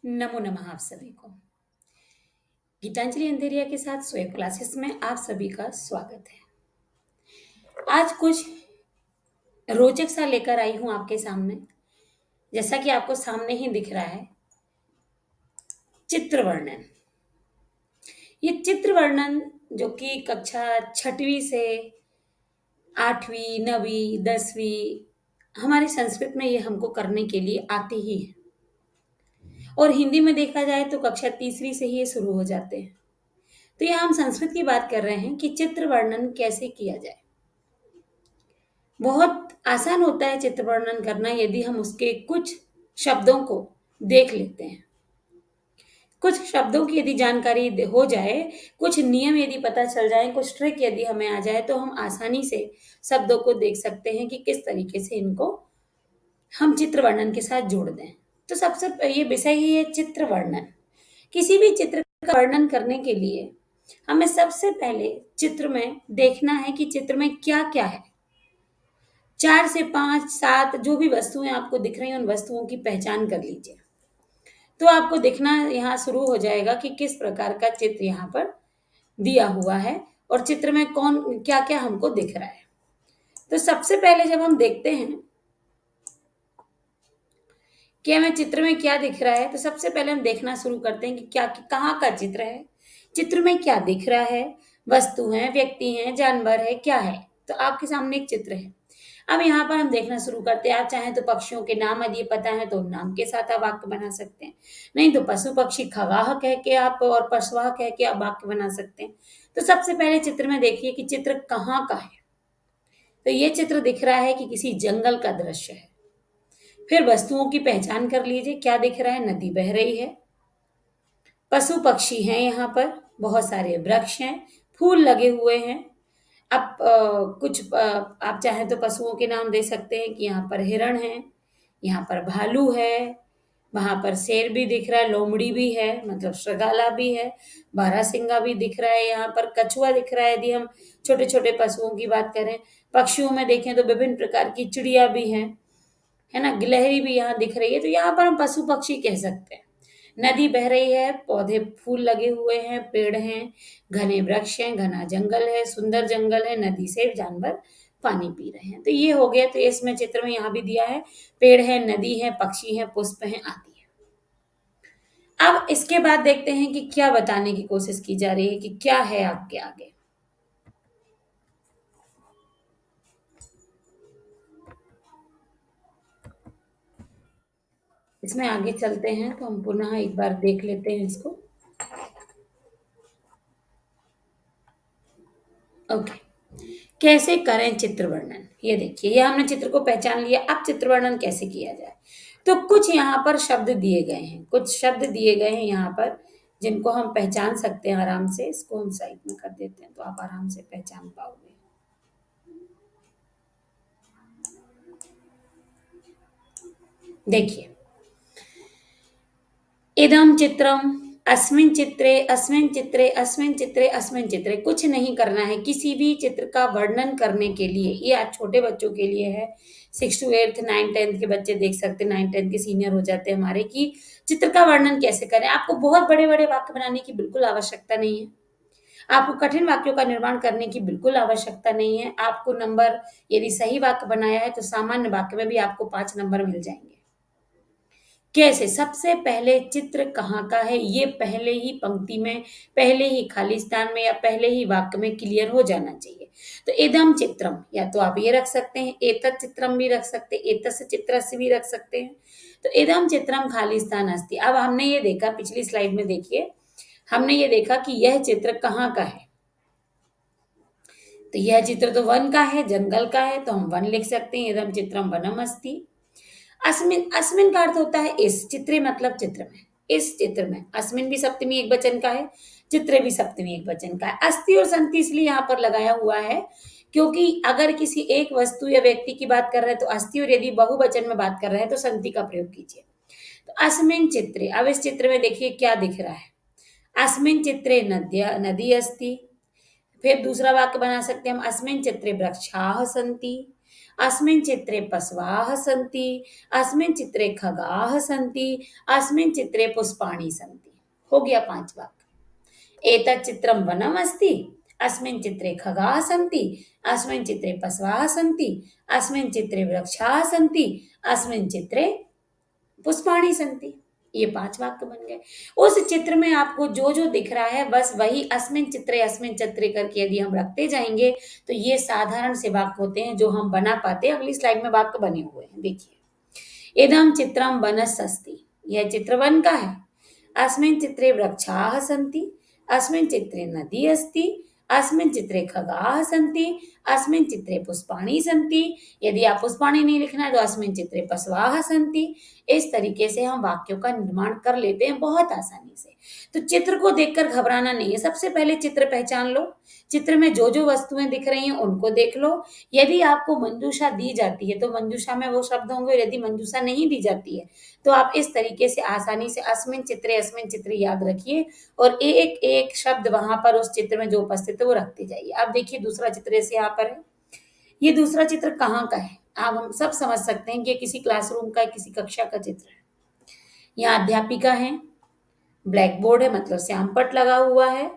नमो नमः आप सभी को। गीतांजलि अंधेरिया के साथ सोए क्लासेस में आप सभी का स्वागत है। आज कुछ रोचक सा लेकर आई हूँ आपके सामने। जैसा कि आपको सामने ही दिख रहा है, चित्र वर्णन। ये चित्र वर्णन जो कि कक्षा छठवीं से आठवीं, नवीं, 10वीं हमारे संस्कृत में ये हमको करने के लिए आते ही है। और हिंदी में देखा जाए तो कक्षा तीसरी से ही ये शुरू हो जाते हैं। तो यहाँ हम संस्कृत की बात कर रहे हैं कि चित्र वर्णन कैसे किया जाए। बहुत आसान होता है चित्र वर्णन करना यदि हम उसके कुछ शब्दों को देख लेते हैं। कुछ शब्दों की यदि जानकारी हो जाए, कुछ नियम यदि पता चल जाए, कुछ ट्रिक यदि हमें आ जाए तो हम आसानी से शब्दों को देख सकते हैं कि किस तरीके से इनको हम चित्र वर्णन के साथ जोड़ दें। तो सबसे ये विषय ही है चित्र वर्णन। किसी भी चित्र का वर्णन करने के लिए हमें सबसे पहले चित्र में देखना है कि चित्र में क्या क्या है। 4 से 5, 7 जो भी वस्तुएं आपको दिख रही हैं उन वस्तुओं की पहचान कर लीजिए। तो आपको दिखना यहाँ शुरू हो जाएगा कि किस प्रकार का चित्र यहाँ पर दिया हुआ है और चित्र में कौन क्या-क्या हमको दिख रहा है। तो सबसे पहले जब हम देखते हैं कि हमें चित्र में क्या दिख रहा है, तो सबसे पहले हम देखना शुरू करते हैं कि क्या कहाँ का चित्र है, चित्र में क्या दिख रहा है, वस्तु है, व्यक्ति हैं, जानवर है, क्या है। तो आपके सामने एक चित्र है। अब यहाँ पर हम देखना शुरू करते हैं। आप चाहें तो पक्षियों के नाम यदि पता है तो नाम के साथ आप वाक्य बना सकते हैं। नहीं तो पशु पक्षी खगाह कह के आप और पशवाह कह के आप वाक्य बना सकते हैं। तो सबसे पहले चित्र में देखिए कि चित्र कहाँ का है। तो ये चित्र दिख रहा है कि किसी जंगल का दृश्य है। फिर वस्तुओं की पहचान कर लीजिए, क्या दिख रहा है? नदी बह रही है, पशु पक्षी हैं, यहाँ पर बहुत सारे वृक्ष हैं, फूल लगे हुए हैं। अब आप चाहें तो पशुओं के नाम दे सकते हैं कि यहाँ पर हिरण है, यहाँ पर भालू है, वहां पर शेर भी दिख रहा है, लोमड़ी भी है, मतलब श्रृगाला भी है, बारहसिंगा भी दिख रहा है, यहाँ पर कछुआ दिख रहा है। यदि हम छोटे छोटे पशुओं की बात करें, पक्षियों में देखें तो विभिन्न प्रकार की चिड़िया भी हैं, है ना, गिलहरी भी यहाँ दिख रही है। तो यहाँ पर हम पशु पक्षी कह सकते हैं। नदी बह रही है, पौधे फूल लगे हुए हैं, पेड़ हैं, घने वृक्ष हैं, घना जंगल है, सुंदर जंगल है, नदी से जानवर पानी पी रहे हैं। तो ये हो गया। तो इसमें चित्र में यहाँ भी दिया है, पेड़ है, नदी है, पक्षी है, पुष्प है, आदि है। अब इसके बाद देखते हैं कि क्या बताने की कोशिश की जा रही है कि क्या है आपके आगे। इसमें आगे चलते हैं तो हम पुनः एक बार देख लेते हैं इसको। ओके, कैसे करें चित्र वर्णन? ये देखिए, ये हमने चित्र को पहचान लिया। अब चित्र वर्णन कैसे किया जाए? तो कुछ यहाँ पर शब्द दिए गए हैं, कुछ शब्द दिए गए हैं यहाँ पर जिनको हम पहचान सकते हैं आराम से। इसको हम साइड में कर देते हैं तो आप आराम से पहचान पाओगे। देखिए, इदम चित्रम, अस्मिन चित्रे, अस्मिन चित्रे, अस्मिन चित्रे, अस्मिन चित्रे। कुछ नहीं करना है। किसी भी चित्र का वर्णन करने के लिए, ये आज छोटे बच्चों के लिए है। 6 to 8, 9, 10 के बच्चे देख सकते हैं, 9, 10 के सीनियर हो जाते हैं हमारे, कि चित्र का वर्णन कैसे करें। आपको बहुत बड़े बड़े वाक्य बनाने की बिल्कुल आवश्यकता नहीं है। आपको कठिन वाक्यों का निर्माण करने की बिल्कुल आवश्यकता नहीं है। आपको नंबर, यदि सही वाक्य बनाया है तो सामान्य वाक्य में भी आपको 5 नंबर मिल जाएंगे। कैसे? सबसे पहले चित्र कहाँ का है ये पहले ही पंक्ति में, पहले ही खाली स्थान में या पहले ही वाक्य में क्लियर हो जाना चाहिए। तो इदम चित्रम, या तो आप ये रख सकते हैं, एतत् चित्रम भी रख सकते हैं, एतस्य चित्रस्य भी रख सकते हैं। तो इदम चित्रम खाली स्थान अस्ति। अब हमने ये देखा, पिछली स्लाइड में देखिए, हमने ये देखा कि यह चित्र कहाँ का है। तो यह चित्र तो वन का है, जंगल का है, तो हम वन लिख सकते हैं, इदम चित्रम वनम अस्ति। अस्मिन, अस्मिन का अर्थ होता है इस, चित्रे मतलब चित्र में, इस चित्र में। अस्मिन भी सप्तमी एक वचन का है, चित्रे भी सप्तमी एक वचन का है। अस्ति और संति इसलिए यहाँ पर लगाया हुआ है क्योंकि अगर किसी एक वस्तु या व्यक्ति की बात कर रहे हैं तो अस्ति, और यदि बहुवचन में बात कर रहे हैं तो संति का प्रयोग कीजिए। तो अस्मिन चित्रे, अब इस चित्र में देखिए क्या दिख रहा है। अस्मिन चित्रे नद्या, नदी अस्ति। फिर दूसरा वाक्य बना सकते हैं हम, अस्मिन चित्रे वृक्षाः सन्ति। अस्मिन् चित्रे पशवः सन्ति, अस्मिन् चित्रे खगाः सन्ति, अस्मिन् चित्रे पुष्पाणि सन्ति। हो गया 5 वाक्य। एतत् चित्रं वनमस्ति, अस्मिन् चित्रे खगाः सन्ति, अस्मिन् चित्रे पशवः सन्ति, अस्मिन् चित्रे वृक्षाः सन्ति, अस्मिन् चित्रे पुष्पाणि संति। ये 5 वाक्य बन गए। उस चित्र में आपको जो दिख रहा है बस वही अस्मिन् चित्रे करके यदि हम रखते जाएंगे तो ये साधारण से वाक्य होते हैं जो हम बना पाते हैं। अगली स्लाइड में वाक्य बने हुए हैं, देखिए। इदं चित्रं वनस्यस्ति, यह चित्र वन का है। अस्मिन् चित्रे वृक्षाः सन्ति, अस्मिन् चित्रे नदी अस्ति, अस्मिन् चित्रे खगाः सन्ति, अस्मिन् चित्रे पुष्पाणि सन्ति। यदि आप पुष्पाणि नहीं लिखना है तो अस्मिन् चित्रे पशवः सन्ति। इस तरीके से हम वाक्यों का निर्माण कर लेते हैं बहुत आसानी से। तो चित्र को देखकर घबराना नहीं है। सबसे पहले चित्र पहचान लो, चित्र में जो वस्तुएं दिख रही हैं उनको देख लो। यदि आपको मंजूषा दी जाती है तो मंजूषा में वो शब्द होंगे, यदि मंजूषा नहीं दी जाती है तो आप इस तरीके से आसानी से अस्मिन् चित्रे याद रखिए और एक एक शब्द वहां पर उस चित्र में जो उपस्थित है वो रखते जाइए। अब देखिए दूसरा चित्र ऐसे यहाँ पर है। ये दूसरा चित्र कहाँ का है? अब हम सब समझ सकते हैं कि ये किसी क्लासरूम का, किसी कक्षा का चित्र है। यहाँ अध्यापिका है, ब्लैक बोर्ड है मतलब श्यामपट्ट लगा हुआ है,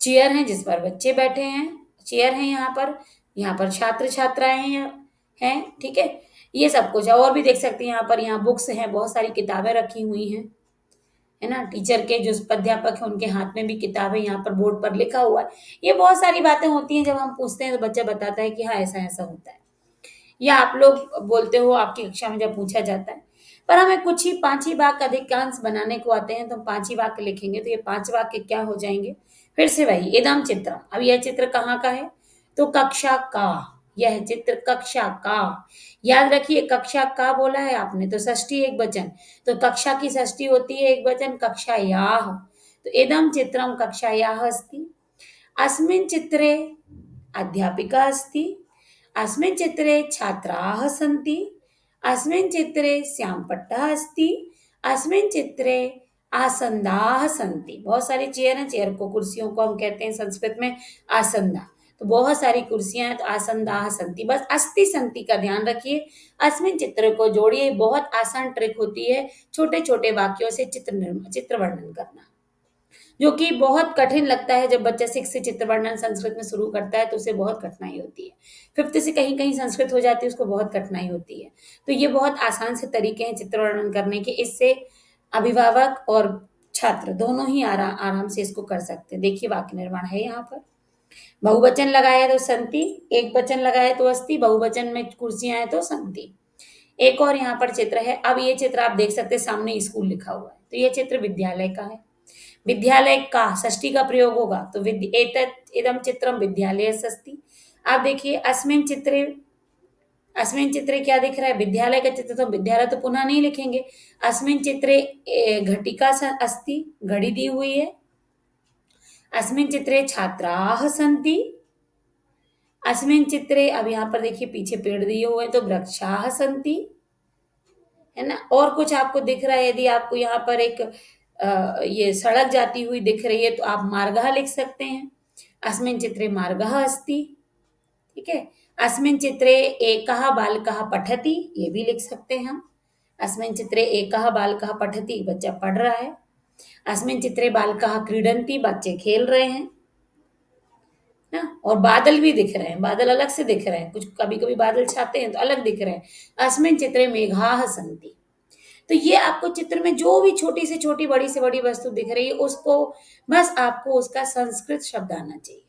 चेयर है जिस पर बच्चे बैठे हैं, चेयर है यहाँ पर छात्र छात्राएं हैं, ठीक है। ये सब कुछ है और भी देख सकते हैं यहाँ पर, यहाँ बुक्स हैं, बहुत सारी किताबें रखी हुई हैं, है ना। टीचर के जो अध्यापक है उनके हाथ में भी किताबें यहाँ पर बोर्ड पर लिखा हुआ है। ये बहुत सारी बातें होती हैं, जब हम पूछते हैं तो बच्चा बताता है कि हाँ ऐसा ऐसा होता है, या आप लोग बोलते हो आपकी कक्षा में जब पूछा जाता है। पर हमें कुछ ही 5 ही वाक्य अधिकांश बनाने को आते हैं तो हम 5 ही वाक्य लिखेंगे। तो ये 5 वाक्य क्या हो जाएंगे? फिर से वही इदं चित्रम। अब यह चित्र कहाँ का है? तो कक्षा का। यह चित्र कक्षा का। याद रखिए कक्षा का बोला है आपने तो षष्ठी एक वचन, तो कक्षा की षष्ठी होती है एक वचन कक्षायाः। तो इदं चित्रम कक्षायाः अस्ति। अस्मिन् चित्रे अध्यापिका अस्ति, अस्मिन् चित्रे छात्राः सन्ति, अस्मिन् चित्रे श्यामपट्टः अस्ति, अस्मिन् चित्रे आसन्दाः सन्ति। बहुत सारी चेयर हैं, चेयर को कुर्सियों को हम कहते हैं संस्कृत में आसंदा। तो बहुत सारी कुर्सियां हैं तो आसंदाः सन्ति। बस अस्ति संति का ध्यान रखिए, अस्मिन् चित्र को जोड़िए। बहुत आसान ट्रिक होती है छोटे छोटे वाक्यों से चित्र वर्णन करना, जो कि बहुत कठिन लगता है। जब बच्चा 6 से चित्र वर्णन संस्कृत में शुरू करता है तो उसे बहुत कठिनाई होती है। 5th से कहीं कहीं संस्कृत हो जाती है, उसको बहुत कठिनाई होती है। तो ये बहुत आसान से तरीके हैं चित्र वर्णन करने के, इससे अभिभावक और छात्र दोनों ही आराम से इसको कर सकते हैं। देखिए वाक्य निर्माण है यहाँ पर। बहुवचन लगाया तो संति, एक वचन लगाया तो अस्ति, बहुवचन में कुर्सियां हैं तो संति। एक और यहाँ पर चित्र है। अब ये चित्र आप देख सकते हैं, सामने स्कूल लिखा हुआ है तो ये चित्र विद्यालय का है। विद्यालय का षष्ठी का प्रयोग होगा तो एतत् इदं चित्रम विद्यालयस्य अस्ति। आप देखिए अस्मिन् चित्रे क्या दिख रहा है? विद्यालय का चित्र। तो विद्यालय तो पुनः नहीं लिखेंगे। अस्मिन् चित्रे घटिका अस्ति, घड़ी दी हुई है। अस्मिन् चित्रे छात्राः सन्ति। अस्मिन् चित्रे, अब यहाँ पर देखिए पीछे पेड़ दिए हुए हैं तो वृक्षाः सन्ति, है ना। और कुछ आपको दिख रहा है, यदि आपको यहाँ पर एक ये सड़क जाती हुई दिख रही है तो आप मार्गः लिख सकते हैं। अस्मिन् चित्रे मार्गः अस्ति, ठीक है। अस्मिन् चित्रे एकः बालकः पठति, ये भी लिख सकते हैं हम। अस्मिन् चित्रे एकः बालकः पठति, बच्चा पढ़ रहा है। अस्मिन् चित्रे बालकः क्रीडन्ति, बच्चे खेल रहे हैं ना। और बादल भी दिख रहे हैं, बादल अलग से दिख रहे हैं, कुछ कभी कभी बादल छाते हैं तो अलग दिख रहे हैं। अस्मिन् चित्रे मेघाः सन्ति। तो ये आपको चित्र में जो भी छोटी से छोटी, बड़ी से बड़ी वस्तु दिख रही है उसको बस आपको उसका संस्कृत शब्द आना चाहिए।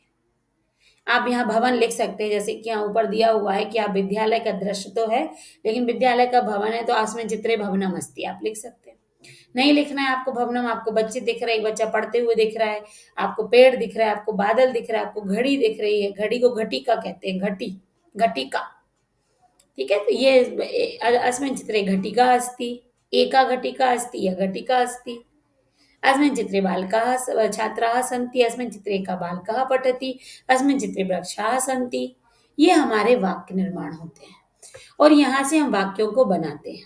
आप यहाँ भवन लिख सकते हैं, जैसे कि यहाँ ऊपर दिया हुआ है कि आप विद्यालय का दृश्य तो है लेकिन विद्यालय का भवन है तो अस्मिन् चित्रे भवनम अस्ति आप लिख सकते हैं। नहीं लिखना है आपको भवनम, आपको बच्चे दिख रहे हैं, एक बच्चा पढ़ते हुए दिख रहा है, आपको पेड़ दिख रहा है, आपको बादल दिख रहा है, आपको घड़ी दिख रही है। घड़ी को घटिका कहते हैं, घटिका, ठीक है। तो ये अस्मिन् चित्रे घटिका अस्ति, एका घटिका अस्ति या घटिका अस्ति। अस्मिन् चित्रे बालकाः छात्राः सन्ति, अस्मिन् चित्रे एकः बालकः पठति, अस्मिन् चित्रे वृक्षाः सन्ति। ये हमारे वाक्य निर्माण होते हैं और यहाँ से हम वाक्यों को बनाते हैं।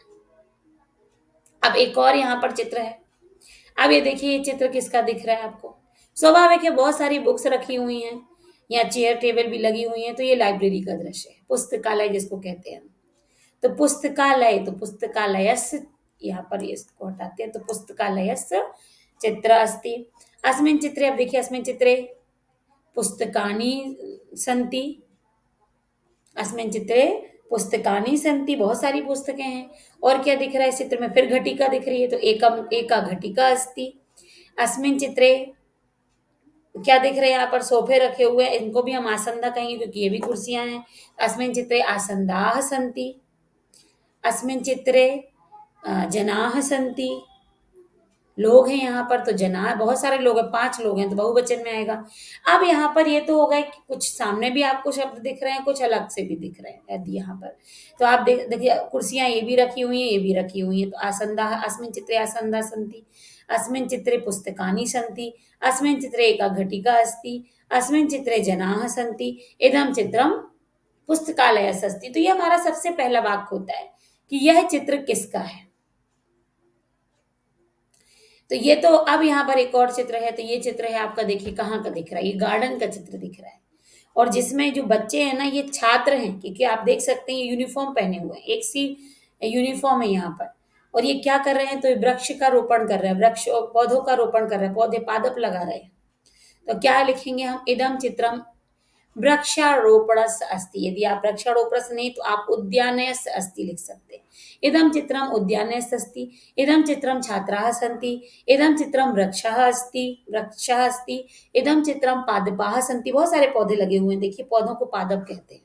अब एक और यहाँ पर चित्र है। अब ये देखिए ये चित्र किसका दिख रहा है आपको? स्वाभाविक है, बहुत सारी बुक्स रखी हुई हैं। यहाँ चेयर टेबल भी लगी हुई है, तो ये लाइब्रेरी का दृश्य है, पुस्तकालय जिसको कहते हैं हम। तो पुस्तकालय, तो पुस्तकालयस्य, यहाँ पर ये इसको हटाते हैं, तो पुस्तकालयस्य चित्र अस्ति। अस्मिन् चित्रे, अब देखिए अस्मिन् चित्रे पुस्तकानि सन्ति। अस्मिन् चित्रे पुस्तकानि सन्ति, बहुत सारी पुस्तकें हैं। और क्या दिख रहा है इस चित्र में? फिर घटिका दिख रही है, तो एका घटिका अस्ति। अस्मिन् चित्रे क्या दिख रहे हैं? यहाँ पर सोफे रखे हुए हैं, इनको भी हम आसंदा कहेंगे क्योंकि ये भी कुर्सियां हैं। अस्मिन् चित्रे आसंदाः सन्ति। अस्मिन् चित्रे जनाः सन्ति। लोग हैं यहाँ पर, तो जना, बहुत सारे लोग हैं, 5 लोग हैं, तो बहुवचन में आएगा। अब यहाँ पर ये तो हो गए कि कुछ सामने भी आपको शब्द दिख रहे हैं, कुछ अलग से भी दिख रहे हैं यदि यहाँ पर। तो आप देखिए कुर्सियां ये भी रखी हुई हैं, ये भी रखी हुई हैं, तो आसंदा, अस्मिन् चित्रे आसंदा सन्ति। अस्मिन् चित्रे पुस्तकानि सन्ति। अस्मिन् चित्रे एका घटिका अस्ति। अस्मिन् चित्रे जनाः सन्ति। इदं चित्रम पुस्तकालयस्य अस्ति। तो ये हमारा सबसे पहला वाक्य होता है कि यह चित्र किसका है। तो ये तो अब यहाँ पर एक और चित्र है, तो ये चित्र है आपका, देखिए कहाँ का दिख रहा है, ये गार्डन का चित्र दिख रहा है। और जिसमें जो बच्चे हैं ना, ये छात्र हैं, क्योंकि आप देख सकते हैं ये यूनिफॉर्म पहने हुए हैं, एक सी यूनिफॉर्म है यहाँ पर। और ये क्या कर रहे हैं? तो ये वृक्ष का रोपण कर रहे हैं, वृक्ष और पौधों का रोपण कर रहे हैं, पौधे पादप लगा रहे हैं। तो क्या लिखेंगे हम? इदम चित्रम वृक्षारोपणस्य अस्ति। यदि आप वृक्षारोपणस्य नहीं तो आप उद्यानस्य अस्ति लिख सकते हैं। इदं चित्रम उद्यानस्य अस्ति। इदं चित्रम छात्राः सन्ति। इदं चित्रम वृक्षः अस्ति। इदं चित्रम पादपाः सन्ति। बहुत सारे पौधे लगे हुए हैं, देखिए पौधों को पादप कहते हैं।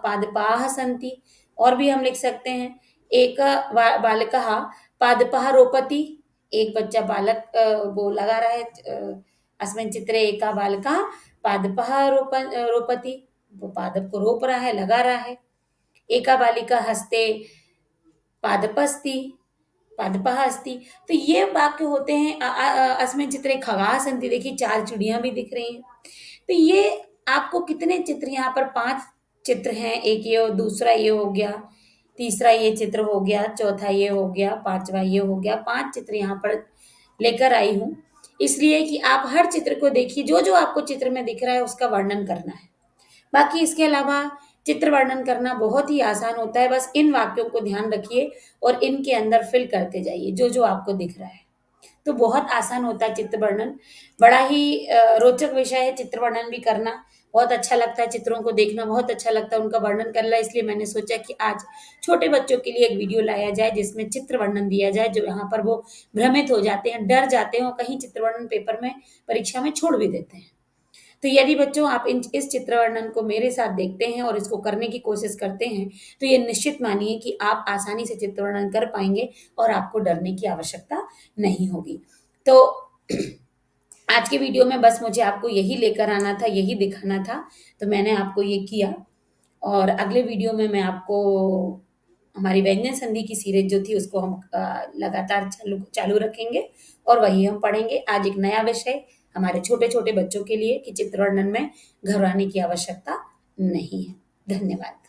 पादपाः सन्ति। और भी हम लिख सकते हैं, एक बालकः पादपः रोपति। एक बच्चा बालक वो लगा रहा है, अस्मिन् चित्रे एका बालकः पादपः रोपति, वो पादप को रोप रहा है, लगा रहा है। एका बालिका हस्ते पादपस्ति, पादपः अस्ति। तो ये वाक्य होते हैं। अस्मिन् चित्रे खगाः सन्ति, देखिए 4 चिड़ियां भी दिख रही हैं। तो ये आपको कितने चित्र, यहाँ पर 5 चित्र हैं। एक ये, दूसरा ये हो गया, तीसरा ये चित्र हो गया, चौथा ये हो गया, 5वां ये हो गया। 5 चित्र यहाँ पर लेकर आई हूँ, इसलिए कि आप हर चित्र को देखिए, जो जो आपको चित्र में दिख रहा है उसका वर्णन करना है। बाकी इसके अलावा चित्र वर्णन करना बहुत ही आसान होता है, बस इन वाक्यों को ध्यान रखिए और इनके अंदर फिल करते जाइए जो जो आपको दिख रहा है। तो बहुत आसान होता है चित्र वर्णन, बड़ा ही रोचक विषय है चित्र वर्णन भी करना। बहुत अच्छा लगता है चित्रों को देखना, बहुत अच्छा लगता है उनका वर्णन करना। इसलिए मैंने सोचा कि आज छोटे बच्चों के लिए एक वीडियो लाया जाए जिसमें चित्र वर्णन दिया जाए, जो यहाँ पर वो भ्रमित हो जाते हैं, डर जाते हैं और कहीं चित्र वर्णन पेपर में, परीक्षा में छोड़ भी देते हैं। तो यदि बच्चों आप इस चित्र वर्णन को मेरे साथ देखते हैं और इसको करने की कोशिश करते हैं, तो ये निश्चित मानिए कि आप आसानी से चित्र वर्णन कर पाएंगे और आपको डरने की आवश्यकता नहीं होगी। तो आज के वीडियो में बस मुझे आपको यही लेकर आना था, यही दिखाना था, तो मैंने आपको ये किया। और अगले वीडियो में मैं आपको हमारी व्यंजन संधि की सीरीज जो थी उसको हम लगातार चालू रखेंगे और वही हम पढ़ेंगे। आज एक नया विषय हमारे छोटे छोटे बच्चों के लिए कि चित्र वर्णन में घबराने की आवश्यकता नहीं है। धन्यवाद।